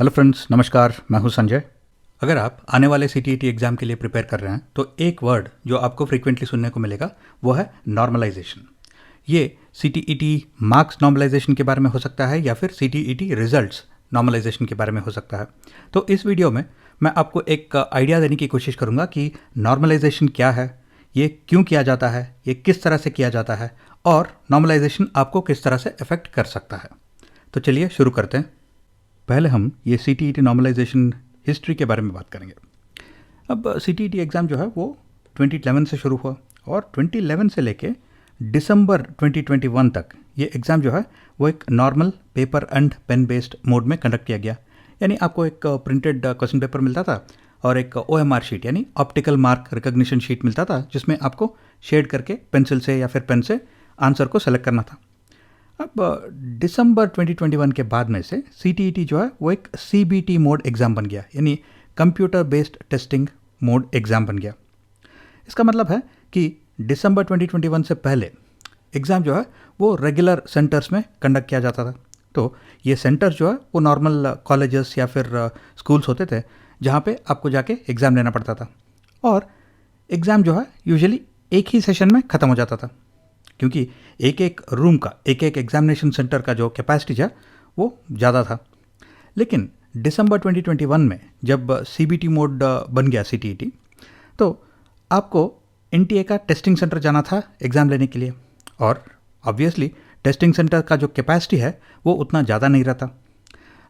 Hello friends, नमस्कार। मैं हूं संजय। अगर आप आने वाले सीटीईटी एग्ज़ाम के लिए प्रिपेयर कर रहे हैं तो एक वर्ड जो आपको फ्रीक्वेंटली सुनने को मिलेगा वो है नॉर्मलाइजेशन। ये सीटीईटी मार्क्स नॉर्मलाइजेशन के बारे में हो सकता है या फिर सीटीईटी रिजल्ट्स नॉर्मलाइजेशन के बारे में हो सकता है। तो इस वीडियो में मैं आपको एक आइडिया देने की कोशिश करूंगा कि नॉर्मलाइजेशन क्या है, ये क्यों किया जाता है, ये किस तरह से किया जाता है और नॉर्मलाइजेशन आपको किस तरह से अफेक्ट कर सकता है। तो चलिए शुरू करते हैं। पहले हम ये सीटीईटी नॉर्मलाइजेशन हिस्ट्री के बारे में बात करेंगे। अब सीटीईटी एग्ज़ाम जो है वो 2011 से शुरू हुआ और 2011 से लेके दिसंबर 2021 तक ये एग्ज़ाम जो है वो एक normal paper and pen based mode में कंडक्ट किया गया। यानी आपको एक प्रिंटेड क्वेश्चन पेपर मिलता था और एक OMR शीट यानी ऑप्टिकल मार्क रिकग्निशन शीट मिलता था, जिसमें आपको शेड करके पेंसिल से या फिर पेन से आंसर को सेलेक्ट करना था। अब दिसंबर 2021 के बाद में से सीटीईटी जो है वो एक CBT मोड एग्ज़ाम बन गया, यानी computer based testing mode exam बन गया। इसका मतलब है कि दिसंबर 2021 से पहले एग्ज़ाम जो है वो रेगुलर सेंटर्स में कंडक्ट किया जाता था। तो ये सेंटर्स जो है वो नॉर्मल कॉलेजेस या फिर स्कूल्स होते थे जहाँ पे आपको जाके एग्ज़ाम लेना पड़ता था और एग्ज़ाम जो है यूजुअली एक ही सेशन में ख़त्म हो जाता था, क्योंकि एक एक रूम का एक एक एग्जामिनेशन सेंटर का जो कैपेसिटी है वो ज़्यादा था। लेकिन दिसंबर 2021 में जब CBT मोड बन गया सीटीईटी, तो आपको NTA का टेस्टिंग सेंटर जाना था एग्ज़ाम लेने के लिए और ऑब्वियसली टेस्टिंग सेंटर का जो कैपेसिटी है वो उतना ज़्यादा नहीं रहता।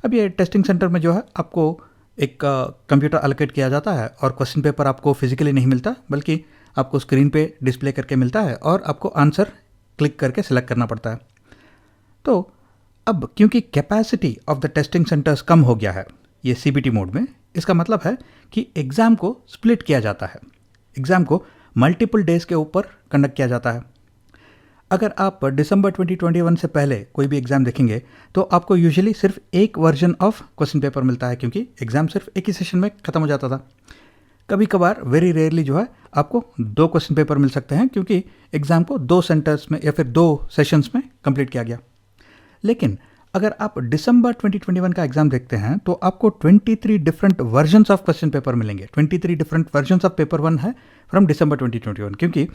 अब ये टेस्टिंग सेंटर में जो है आपको एक कंप्यूटर अलोकेट किया जाता है और क्वेश्चन पेपर आपको फिजिकली नहीं मिलता, बल्कि आपको स्क्रीन पे डिस्प्ले करके मिलता है और आपको आंसर क्लिक करके सिलेक्ट करना पड़ता है। तो अब क्योंकि capacity of the testing centres कम हो गया है ये CBT मोड में, इसका मतलब है कि एग्ज़ाम को स्प्लिट किया जाता है, एग्ज़ाम को मल्टीपल डेज के ऊपर कंडक्ट किया जाता है। अगर आप दिसंबर 2021 से पहले कोई भी एग्ज़ाम देखेंगे तो आपको यूजुअली सिर्फ एक वर्जन ऑफ क्वेश्चन पेपर मिलता है, क्योंकि एग्ज़ाम सिर्फ एक ही सेशन में ख़त्म हो जाता था। कभी कभार वेरी रेयरली जो है आपको 2 क्वेश्चन पेपर मिल सकते हैं, क्योंकि एग्ज़ाम को 2 सेंटर्स में या फिर 2 सेशंस में कंप्लीट किया गया। लेकिन अगर आप दिसंबर 2021 का एग्ज़ाम देखते हैं तो आपको 23 different versions of question paper मिलेंगे। 23 डिफरेंट वर्जन्स ऑफ पेपर 1 है फ्रॉम दिसंबर 2021, क्योंकि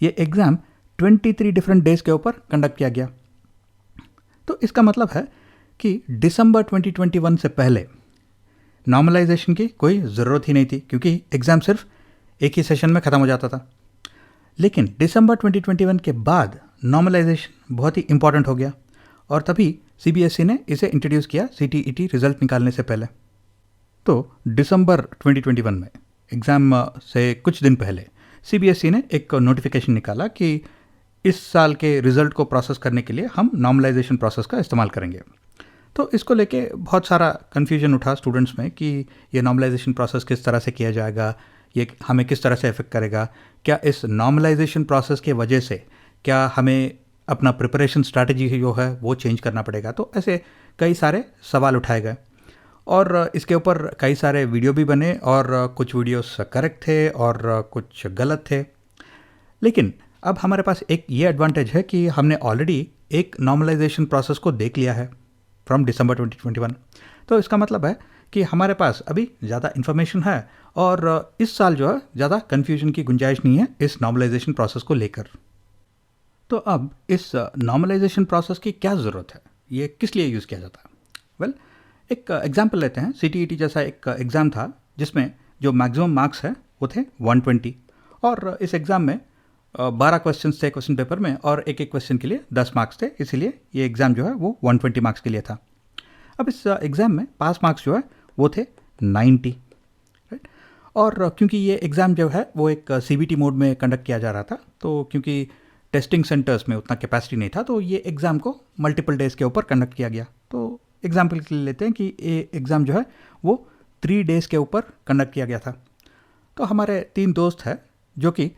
ये एग्ज़ाम 23 डिफरेंट डेज के ऊपर कंडक्ट किया गया। तो इसका मतलब है कि दिसंबर 2021 से पहले नॉर्मलाइजेशन की कोई ज़रूरत ही नहीं थी, क्योंकि एग्ज़ाम सिर्फ एक ही सेशन में ख़त्म हो जाता था। लेकिन दिसंबर 2021 के बाद नॉर्मलाइजेशन बहुत ही इंपॉर्टेंट हो गया और तभी CBSE ने इसे इंट्रोड्यूस किया सीटीईटी रिज़ल्ट निकालने से पहले। तो दिसंबर 2021 में एग्ज़ाम से कुछ दिन पहले CBSE ने एक नोटिफिकेशन निकाला कि इस साल के रिज़ल्ट को प्रोसेस करने के लिए हम नॉर्मलाइजेशन प्रोसेस का इस्तेमाल करेंगे। तो इसको लेके बहुत सारा कन्फ्यूजन उठा स्टूडेंट्स में कि ये नॉर्मलाइजेशन प्रोसेस किस तरह से किया जाएगा, ये हमें किस तरह से इफेक्ट करेगा, क्या इस नॉर्मलाइजेशन प्रोसेस के वजह से क्या हमें अपना प्रिपरेशन स्ट्रैटेजी जो है वो चेंज करना पड़ेगा। तो ऐसे कई सारे सवाल उठाए गए और इसके ऊपर कई सारे वीडियो भी बने और कुछ वीडियोस करेक्ट थे और कुछ गलत थे। लेकिन अब हमारे पास एक ये एडवांटेज है कि हमने ऑलरेडी एक नॉर्मलाइजेशन प्रोसेस को देख लिया है फ्रॉम दिसंबर 2021। तो इसका मतलब है कि हमारे पास अभी ज़्यादा इन्फॉर्मेशन है और इस साल जो है ज़्यादा कन्फ्यूजन की गुंजाइश नहीं है इस नॉर्मलाइजेशन प्रोसेस को लेकर। तो अब इस नॉर्मलाइजेशन प्रोसेस की क्या ज़रूरत है, ये किस लिए यूज़ किया जाता है? वेल, एक एग्जाम्पल लेते हैं। सीटीईटी जैसा एक एग्ज़ाम था जिसमें जो मैक्सिमम मार्क्स है वो थे 120 और इस एग्ज़ाम में 12 क्वेश्चन थे क्वेश्चन पेपर में और एक एक क्वेश्चन के लिए 10 मार्क्स थे, इसीलिए ये एग्ज़ाम जो है वो 120 मार्क्स के लिए था। अब इस एग्ज़ाम में पास मार्क्स जो है वो थे 90, राइट। और क्योंकि ये एग्ज़ाम जो है वो एक CBT मोड में कंडक्ट किया जा रहा था, तो क्योंकि टेस्टिंग सेंटर्स में उतना कैपेसिटी नहीं था, तो ये एग्ज़ाम को मल्टीपल डेज़ के ऊपर कंडक्ट किया गया। तो एग्जाम्पल के लिए लेते हैं कि ये एग्ज़ाम जो है वो 3 डेज़ के ऊपर कंडक्ट किया गया था। तो हमारे 3 दोस्त हैं जो कि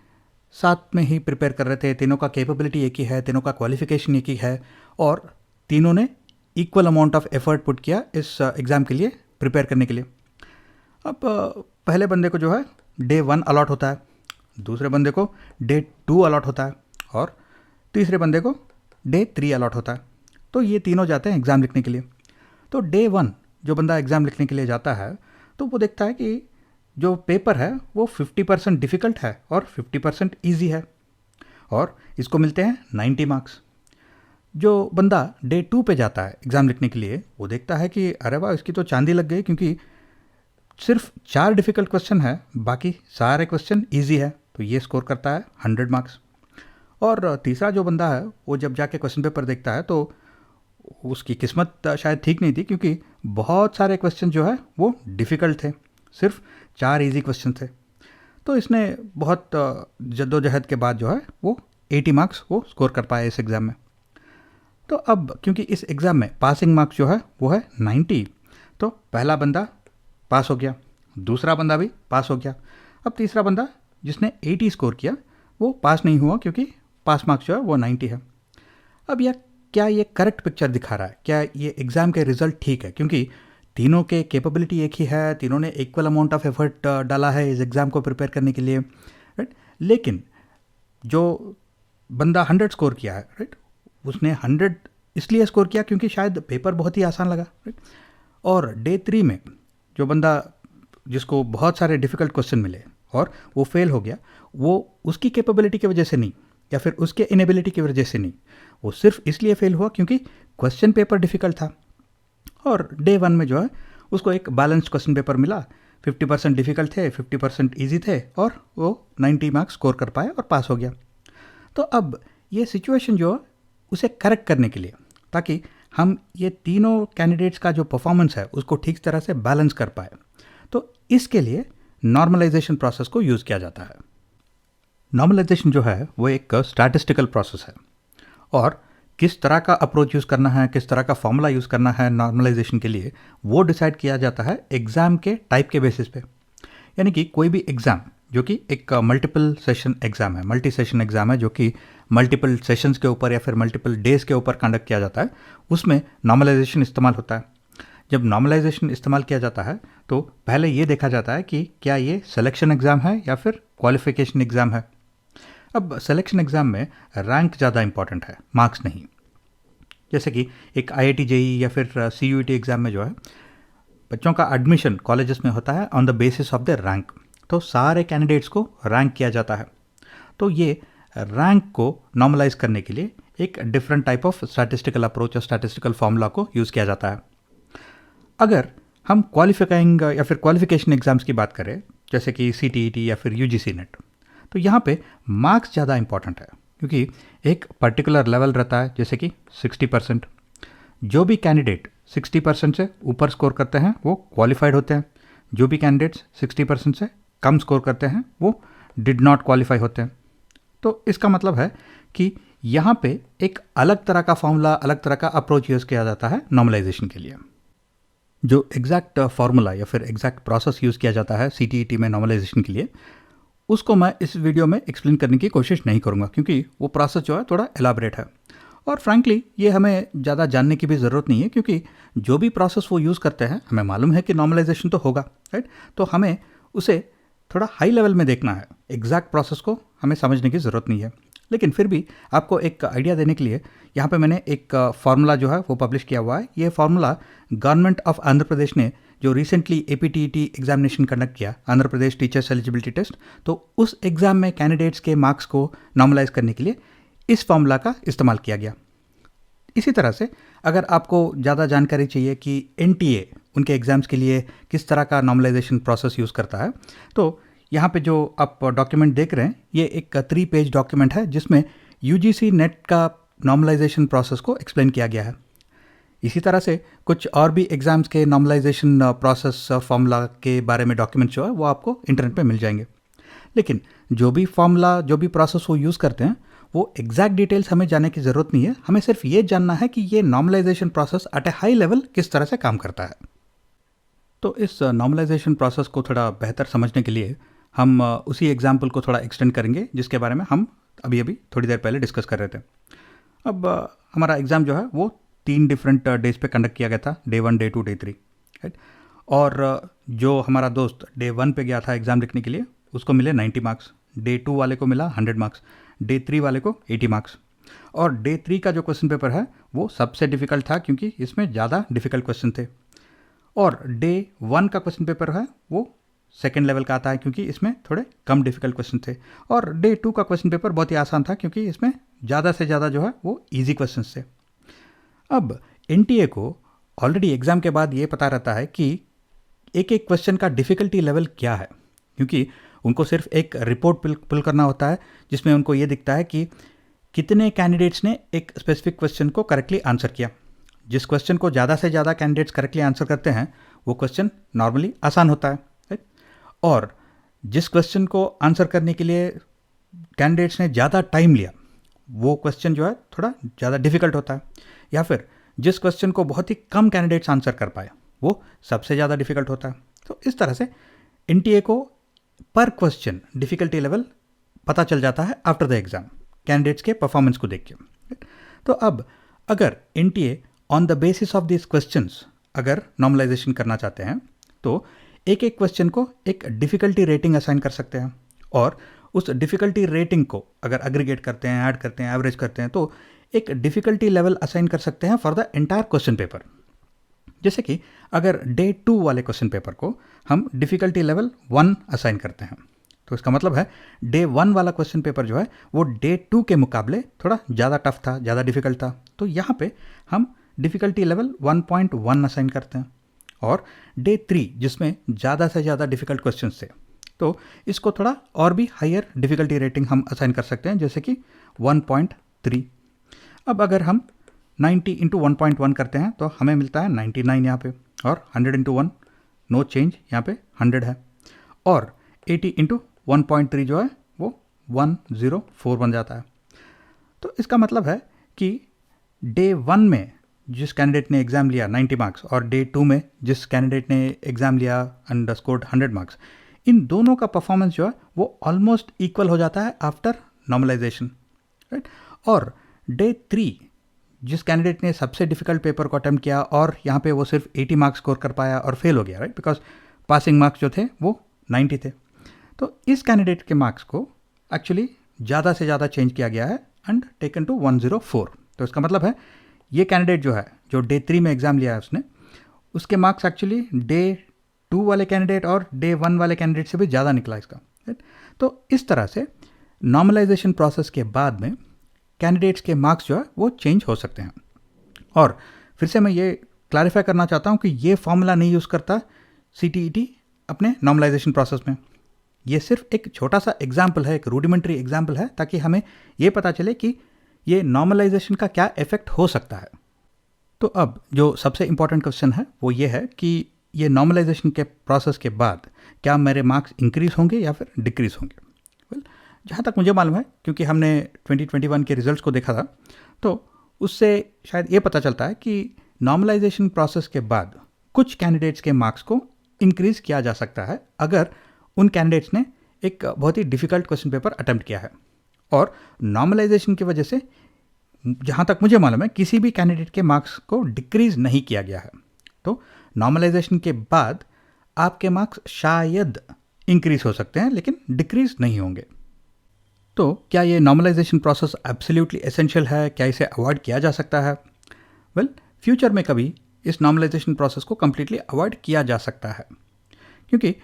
साथ में ही प्रिपेयर कर रहे थे, तीनों का कैपेबिलिटी एक ही है, तीनों का क्वालिफिकेशन एक ही है और तीनों ने equal amount of effort put किया इस एग्ज़ाम के लिए प्रिपेयर करने के लिए। अब पहले बंदे को जो है डे 1 अलॉट होता है, दूसरे बंदे को डे 2 अलॉट होता है और तीसरे बंदे को डे 3 अलॉट होता है। तो ये तीनों जाते हैं एग्ज़ाम लिखने के लिए। तो डे 1 जो बंदा एग्ज़ाम लिखने के लिए जाता है तो वो देखता है कि जो पेपर है वो 50% डिफ़िकल्ट है और 50% ईजी है, और इसको मिलते हैं 90 मार्क्स। जो बंदा डे 2 पे जाता है एग्ज़ाम लिखने के लिए, वो देखता है कि अरे वाह, इसकी तो चांदी लग गई, क्योंकि सिर्फ 4 डिफ़िकल्ट क्वेश्चन है, बाकी सारे क्वेश्चन ईजी है, तो ये स्कोर करता है 100 मार्क्स। और तीसरा जो बंदा है वो जब जाके क्वेश्चन पेपर देखता है तो उसकी किस्मत शायद ठीक नहीं थी, क्योंकि बहुत सारे क्वेश्चन जो है वो डिफ़िकल्ट थे, सिर्फ 4 इजी क्वेश्चन थे। तो इसने बहुत जद्दोजहद के बाद जो है वो 80 मार्क्स वो स्कोर कर पाया इस एग्ज़ाम में। तो अब क्योंकि इस एग्ज़ाम में पासिंग मार्क्स जो है वो है 90, तो पहला बंदा पास हो गया, दूसरा बंदा भी पास हो गया। अब तीसरा बंदा जिसने 80 स्कोर किया वो पास नहीं हुआ, क्योंकि पास मार्क्स जो है वो 90 है। अब यह क्या ये करेक्ट पिक्चर दिखा रहा है? क्या ये एग्ज़ाम के रिज़ल्ट ठीक है? क्योंकि तीनों के कैपेबिलिटी एक ही है, तीनों ने इक्वल अमाउंट ऑफ एफर्ट डाला है इस एग्ज़ाम को प्रिपेयर करने के लिए, राइट। लेकिन जो बंदा 100 स्कोर किया है, राइट, उसने 100 इसलिए स्कोर किया क्योंकि शायद पेपर बहुत ही आसान लगा, राइट। और डे 3 में जो बंदा जिसको बहुत सारे डिफ़िकल्ट क्वेश्चन मिले और वो फेल हो गया, वो उसकी कैपेबिलिटी की वजह से नहीं, या फिर उसके इनेबिलिटी की वजह से नहीं, वो सिर्फ इसलिए फेल हुआ क्योंकि क्वेश्चन पेपर डिफ़िकल्ट था। और डे 1 में जो है उसको एक बैलेंस्ड क्वेश्चन पेपर मिला, 50% डिफ़िकल्ट थे, 50% ईजी थे, और वो 90 मार्क्स स्कोर कर पाया और पास हो गया। तो अब ये सिचुएशन जो है उसे करेक्ट करने के लिए, ताकि हम ये तीनों कैंडिडेट्स का जो परफॉर्मेंस है उसको ठीक तरह से बैलेंस कर पाए, तो इसके लिए नॉर्मलाइजेशन प्रोसेस को यूज़ किया जाता है। नॉर्मलाइजेशन जो है वो एक स्टैटिस्टिकल प्रोसेस है, और किस तरह का अप्रोच यूज़ करना है, किस तरह का फॉर्मूला यूज़ करना है नॉर्मलाइजेशन के लिए, वो डिसाइड किया जाता है एग्ज़ाम के टाइप के बेसिस पे। यानी कि कोई भी एग्ज़ाम जो कि एक मल्टीपल सेशन एग्ज़ाम है, मल्टी सेशन एग्ज़ाम है, जो कि मल्टीपल सेशंस के ऊपर या फिर मल्टीपल डेज़ के ऊपर कंडक्ट किया जाता है, उसमें नॉर्मलाइजेशन इस्तेमाल होता है। जब नॉर्मलाइजेशन इस्तेमाल किया जाता है तो पहले ये देखा जाता है कि क्या ये सिलेक्शन एग्ज़ाम है या फिर क्वालिफिकेशन एग्ज़ाम है। अब सिलेक्शन एग्ज़ाम में रैंक ज़्यादा इंपॉर्टेंट है, मार्क्स नहीं। जैसे कि एक IIT JEE या फिर CUET एग्ज़ाम में जो है बच्चों का एडमिशन कॉलेजेस में होता है on the basis of the rank, तो सारे कैंडिडेट्स को रैंक किया जाता है। तो ये रैंक को नॉर्मलाइज करने के लिए एक different type of statistical approach और स्टैटिस्टिकल फार्मूला को यूज़ किया जाता है। अगर हम क्वालिफाइंग या फिर क्वालिफिकेशन एग्ज़ाम्स की बात करें, जैसे कि CTET या फिर UGC नेट, तो यहाँ पे मार्क्स ज़्यादा इंपॉर्टेंट है, क्योंकि एक पर्टिकुलर लेवल रहता है, जैसे कि 60%। जो भी कैंडिडेट 60% से ऊपर स्कोर करते हैं वो क्वालिफाइड होते हैं, जो भी कैंडिडेट्स 60% से कम स्कोर करते हैं वो डिड नॉट क्वालिफाई होते हैं। तो इसका मतलब है कि यहाँ पे एक अलग तरह का फॉर्मूला, अलग तरह का अप्रोच यूज़ किया जाता है नॉर्मलाइजेशन के लिए। जो एग्जैक्ट फार्मूला या फिर एग्जैक्ट प्रोसेस यूज़ किया जाता है CTET में नॉर्मलाइजेशन के लिए, उसको मैं इस वीडियो में एक्सप्लेन करने की कोशिश नहीं करूँगा, क्योंकि वो प्रोसेस जो है थोड़ा एलाबरेट है, और फ्रैंकली ये हमें ज़्यादा जानने की भी ज़रूरत नहीं है, क्योंकि जो भी प्रोसेस वो यूज़ करते हैं हमें मालूम है कि नॉर्मलाइजेशन तो होगा, राइट। तो हमें उसे थोड़ा हाई लेवल में देखना है, एग्जैक्ट प्रोसेस को हमें समझने की ज़रूरत नहीं है। लेकिन फिर भी आपको एक आइडिया देने के लिए यहाँ पे मैंने एक फार्मूला जो है वो पब्लिश किया हुआ है। ये formula government of Andhra Pradesh ने जो रिसेंटली APTET एग्जामिनेशन कंडक्ट किया, Andhra Pradesh teachers eligibility test, तो उस एग्ज़ाम में कैंडिडेट्स के मार्क्स को नॉर्मलाइज करने के लिए इस फार्मूला का इस्तेमाल किया गया। इसी तरह से अगर आपको ज़्यादा जानकारी चाहिए कि NTA उनके एग्ज़ाम्स के लिए किस तरह का नॉर्मलाइजेशन प्रोसेस यूज़ करता है, तो यहाँ पे जो आप डॉक्यूमेंट देख रहे हैं ये एक 3 पेज डॉक्यूमेंट है, जिसमें UGC नेट का नॉर्मलाइजेशन प्रोसेस को एक्सप्लेन किया गया है। इसी तरह से कुछ और भी एग्ज़ाम्स के नॉर्मलाइजेशन प्रोसेस और फॉर्मूला के बारे में डॉक्यूमेंट जो है वो आपको इंटरनेट पे मिल जाएंगे। लेकिन जो भी फॉर्मूला, जो भी प्रोसेस वो यूज़ करते हैं, वो एग्जैक्ट डिटेल्स हमें जानने की ज़रूरत नहीं है। हमें सिर्फ ये जानना है कि ये normalisation process at a high level किस तरह से काम करता है। तो इस नॉर्मलाइजेशन प्रोसेस को थोड़ा बेहतर समझने के लिए हम उसी एग्जाम्पल को थोड़ा एक्सटेंड करेंगे, जिसके बारे में हम अभी थोड़ी देर पहले डिस्कस कर रहे थे। अब हमारा एग्ज़ाम जो है वो 3 डिफरेंट डेज पे कंडक्ट किया गया था, डे 1, डे 2, डे 3, राइट। और जो हमारा दोस्त डे 1 पे गया था एग्ज़ाम लिखने के लिए, उसको मिले 90 मार्क्स, डे 2 वाले को मिला 100 मार्क्स, डे 3 वाले को 80 मार्क्स। और डे 3 का जो क्वेश्चन पेपर है वो सबसे डिफ़िकल्ट था, क्योंकि इसमें ज़्यादा डिफ़िकल्ट क्वेश्चन थे। और डे 1 का क्वेश्चन पेपर है वो सेकेंड लेवल का आता है क्योंकि इसमें थोड़े कम डिफिकल्ट क्वेश्चन थे, और डे 2 का क्वेश्चन पेपर बहुत ही आसान था क्योंकि इसमें ज़्यादा से ज़्यादा जो है वो ईजी क्वेश्चन थे। अब एनटीए को ऑलरेडी एग्ज़ाम के बाद ये पता रहता है कि एक एक क्वेश्चन का डिफ़िकल्टी लेवल क्या है, क्योंकि उनको सिर्फ एक रिपोर्ट पुल करना होता है जिसमें उनको ये दिखता है कि कितने कैंडिडेट्स ने एक स्पेसिफिक क्वेश्चन को करेक्टली आंसर किया। जिस क्वेश्चन को ज़्यादा से ज़्यादा कैंडिडेट्स करेक्टली आंसर करते हैं वो क्वेश्चन नॉर्मली आसान होता है, राइट। और जिस क्वेश्चन को आंसर करने के लिए कैंडिडेट्स ने ज़्यादा टाइम लिया वो क्वेश्चन जो है थोड़ा ज़्यादा डिफिकल्ट होता है, या फिर जिस क्वेश्चन को बहुत ही कम कैंडिडेट्स आंसर कर पाए वो सबसे ज़्यादा डिफिकल्ट होता है। तो इस तरह से एनटीए को पर क्वेश्चन डिफिकल्टी लेवल पता चल जाता है आफ्टर द एग्ज़ाम कैंडिडेट्स के परफॉर्मेंस को देख के। तो अब अगर NTA on the basis of this questions अगर नॉर्मलाइजेशन करना चाहते हैं तो एक एक क्वेश्चन को एक डिफ़िकल्टी रेटिंग असाइन कर सकते हैं, और उस डिफ़िकल्टी रेटिंग को अगर एग्रीगेट करते हैं, ऐड करते हैं, एवरेज करते हैं तो एक डिफ़िकल्टी लेवल असाइन कर सकते हैं for the entire question paper. जैसे कि अगर डे 2 वाले क्वेश्चन पेपर को हम डिफ़िकल्टी लेवल 1 असाइन करते हैं तो इसका मतलब है डे 1 वाला क्वेश्चन पेपर जो है वो डे 2 के मुकाबले थोड़ा ज़्यादा टफ था, ज़्यादा डिफ़िकल्ट था, तो यहाँ पे हम डिफ़िकल्टी लेवल 1.1 असाइन करते हैं। और डे 3 जिसमें ज़्यादा से ज़्यादा डिफ़िकल्ट क्वेश्चन थे तो इसको थोड़ा और भी हायर डिफ़िकल्टी रेटिंग हम असाइन कर सकते हैं, जैसे कि 1.3। अब अगर हम 90 इंटू 1.1 करते हैं तो हमें मिलता है 99 यहाँ पे, और 100 इंटू 1 नो चेंज यहाँ पे 100 है, और 80 इंटू 1.3 जो है वो 104 बन जाता है। तो इसका मतलब है कि डे 1 में जिस कैंडिडेट ने एग्ज़ाम लिया 90 मार्क्स और डे 2 में जिस कैंडिडेट ने एग्ज़ाम लिया एंड स्कोर्ड 100 मार्क्स, इन दोनों का परफॉर्मेंस जो है वो ऑलमोस्ट इक्वल हो जाता है आफ्टर नॉर्मलाइजेशन, राइट। और डे 3 जिस कैंडिडेट ने सबसे डिफिकल्ट पेपर को अटेम्प्ट किया और यहाँ पे वो सिर्फ 80 मार्क्स स्कोर कर पाया और फेल हो गया, राइट, बिकॉज पासिंग मार्क्स जो थे वो 90 थे, तो इस कैंडिडेट के मार्क्स को एक्चुअली ज़्यादा से ज़्यादा चेंज किया गया है एंड टेकन टू 104। तो इसका मतलब है ये कैंडिडेट जो है जो डे 3 में एग्ज़ाम लिया है उसने, उसके मार्क्स एक्चुअली डे 2 वाले कैंडिडेट और डे 1 वाले कैंडिडेट से भी ज़्यादा निकला इसका, राइट। तो इस तरह से नॉर्मलाइजेशन प्रोसेस के बाद में कैंडिडेट्स के मार्क्स जो है वो चेंज हो सकते हैं। और फिर से मैं ये क्लैरिफाई करना चाहता हूँ कि ये फॉर्मूला नहीं यूज़ करता सीटीईटी अपने नॉर्मलाइजेशन प्रोसेस में। ये सिर्फ एक छोटा सा एग्जाम्पल है, एक रूडिमेंट्री एग्जाम्पल है, ताकि हमें ये पता चले कि ये नॉर्मलाइजेशन का क्या इफेक्ट हो सकता है। तो अब जो सबसे इम्पॉर्टेंट क्वेश्चन है वो ये है कि ये नॉर्मलाइजेशन के प्रोसेस के बाद क्या मेरे मार्क्स इंक्रीज़ होंगे या फिर डिक्रीज़ होंगे। वेल, जहाँ तक मुझे मालूम है, क्योंकि हमने 2021 के रिजल्ट्स को देखा था, तो उससे शायद ये पता चलता है कि नॉर्मलाइजेशन प्रोसेस के बाद कुछ कैंडिडेट्स के मार्क्स को इंक्रीज़ किया जा सकता है अगर उन कैंडिडेट्स ने एक बहुत ही डिफ़िकल्ट क्वेश्चन पेपर अटेम्प्ट किया है। और नॉर्मलाइजेशन की वजह से जहाँ तक मुझे मालूम है किसी भी कैंडिडेट के मार्क्स को डिक्रीज़ नहीं किया गया है। तो नॉर्मलाइजेशन के बाद आपके मार्क्स शायद इंक्रीज़ हो सकते हैं लेकिन डिक्रीज़ नहीं होंगे। तो क्या ये नॉर्मलाइजेशन प्रोसेस एब्सोल्युटली एसेंशियल है, क्या इसे अवॉइड किया जा सकता है? वेल, फ्यूचर में कभी इस नॉर्मलाइजेशन प्रोसेस को कम्प्लीटली अवॉइड किया जा सकता है, क्योंकि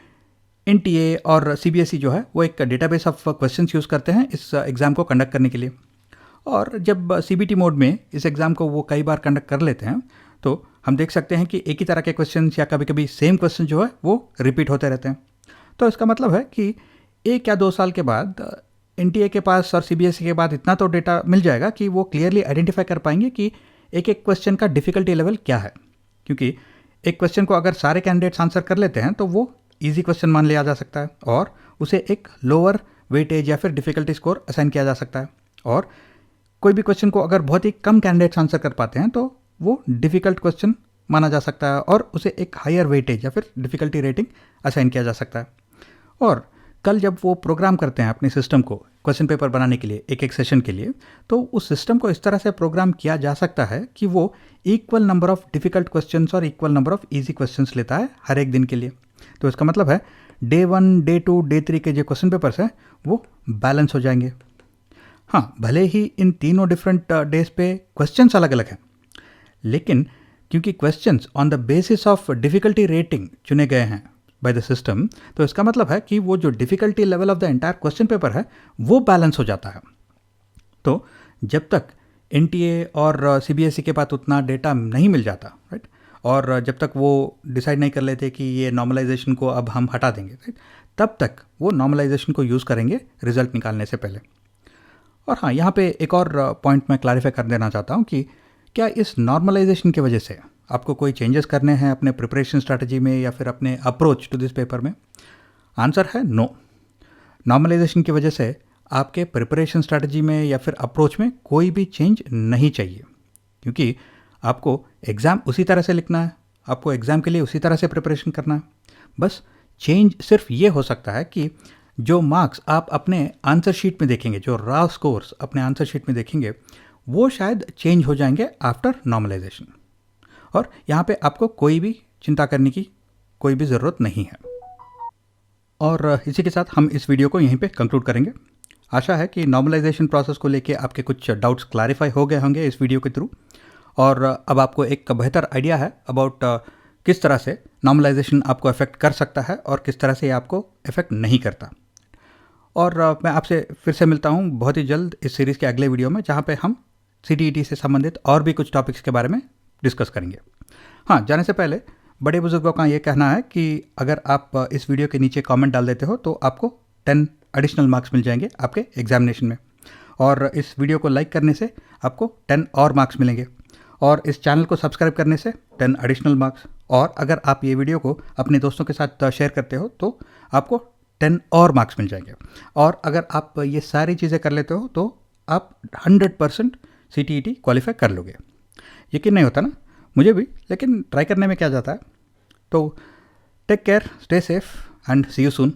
एनटीए और सीबीएसई जो है वो एक डेटाबेस ऑफ क्वेश्चंस यूज़ करते हैं इस एग्ज़ाम को कंडक्ट करने के लिए। और जब सीबीटी मोड में इस एग्ज़ाम को वो कई बार कंडक्ट कर लेते हैं तो हम देख सकते हैं कि एक ही तरह के क्वेश्चंस या कभी कभी सेम क्वेश्चन जो है वो रिपीट होते रहते हैं। तो इसका मतलब है कि 1 या 2 साल के बाद एनटीए के पास और सीबीएसई के बाद इतना तो डेटा मिल जाएगा कि वो क्लियरली आइडेंटिफाई कर पाएंगे कि एक एक क्वेश्चन का डिफ़िकल्टी लेवल क्या है। क्योंकि एक क्वेश्चन को अगर सारे कैंडिडेट्स आंसर कर लेते हैं तो वो ईजी क्वेश्चन मान लिया जा सकता है और उसे एक लोअर वेटेज या फिर डिफ़िकल्टी स्कोर असाइन किया जा सकता है। और कोई भी क्वेश्चन को अगर बहुत ही कम कैंडिडेट्स आंसर कर पाते हैं तो वो डिफ़िकल्ट क्वेश्चन माना जा सकता है और उसे एक हायर वेटेज या फिर डिफ़िकल्टी रेटिंग असाइन किया जा सकता है। और कल जब वो प्रोग्राम करते हैं अपने सिस्टम को क्वेश्चन पेपर बनाने के लिए एक एक सेशन के लिए, तो उस सिस्टम को इस तरह से प्रोग्राम किया जा सकता है कि वो equal number of difficult questions और equal number of easy questions लेता है हर एक दिन के लिए। तो इसका मतलब है डे 1, डे 2, डे 3 के जो क्वेश्चन पेपर्स हैं वो बैलेंस हो जाएंगे। हाँ, भले ही इन तीनों डिफरेंट डेज पे क्वेश्चंस अलग अलग हैं, लेकिन क्योंकि questions on the basis of difficulty rating चुने गए हैं बाय द सिस्टम, तो इसका मतलब है कि वो जो difficulty level of the entire question paper है वो बैलेंस हो जाता है। तो जब तक एनटीए और सीबीएसई के पास उतना डेटा नहीं मिल जाता, राइट, और जब तक वो डिसाइड नहीं कर लेते कि ये नॉर्मलाइजेशन को अब हम हटा देंगे, राइट, तब तक वो नॉर्मलाइजेशन को यूज़ करेंगे रिजल्ट निकालने से पहले। और हाँ, यहाँ पे एक और पॉइंट मैं क्लैरिफाई कर देना चाहता हूँ कि क्या इस नॉर्मलाइजेशन की वजह से आपको कोई चेंजेस करने हैं अपने प्रिपरेशन स्ट्रैटेजी में या फिर अपने अप्रोच टू दिस पेपर में? आंसर है नो। नॉर्मलाइजेशन की वजह से आपके प्रिपरेशन स्ट्रैटेजी में या फिर अप्रोच में कोई भी चेंज नहीं चाहिए, क्योंकि आपको एग्ज़ाम उसी तरह से लिखना है, आपको एग्ज़ाम के लिए उसी तरह से प्रिपरेशन करना है। बस चेंज सिर्फ ये हो सकता है कि जो मार्क्स आप अपने आंसर शीट में देखेंगे, जो रॉ स्कोर्स अपने आंसर शीट में देखेंगे, वो शायद चेंज हो जाएंगे आफ्टर नॉर्मलाइजेशन। और यहाँ पे आपको कोई भी चिंता करने की कोई भी ज़रूरत नहीं है। और इसी के साथ हम इस वीडियो को यहीं पे कंक्लूड करेंगे। आशा है कि नॉर्मलाइजेशन प्रोसेस को लेके आपके कुछ डाउट्स क्लैरिफाई हो गए होंगे इस वीडियो के थ्रू, और अब आपको एक बेहतर आइडिया है अबाउट किस तरह से नॉर्मलाइजेशन आपको अफेक्ट कर सकता है और किस तरह से ये आपको अफेक्ट नहीं करता। और मैं आपसे फिर से मिलता हूँ बहुत ही जल्द इस सीरीज़ के अगले वीडियो में, जहाँ पे हम सीटीईटी से संबंधित और भी कुछ टॉपिक्स के बारे में डिस्कस करेंगे। हाँ, जाने से पहले बड़े बुजुर्गों का ये कहना है कि अगर आप इस वीडियो के नीचे कमेंट डाल देते हो तो आपको 10 एडिशनल मार्क्स मिल जाएंगे आपके एग्जामिनेशन में, और इस वीडियो को लाइक करने से आपको 10 और मार्क्स मिलेंगे, और इस चैनल को सब्सक्राइब करने से 10 एडिशनल मार्क्स, और अगर आप ये वीडियो को अपने दोस्तों के साथ शेयर करते हो तो आपको 10 और मार्क्स मिल जाएंगे। और अगर आप ये सारी चीज़ें कर लेते हो तो आप 100% सीटीईटी क्वालिफाई कर लोगे। यकीन नहीं होता ना, मुझे भी, लेकिन ट्राई करने में क्या जाता है। तो take care, stay safe and see you soon.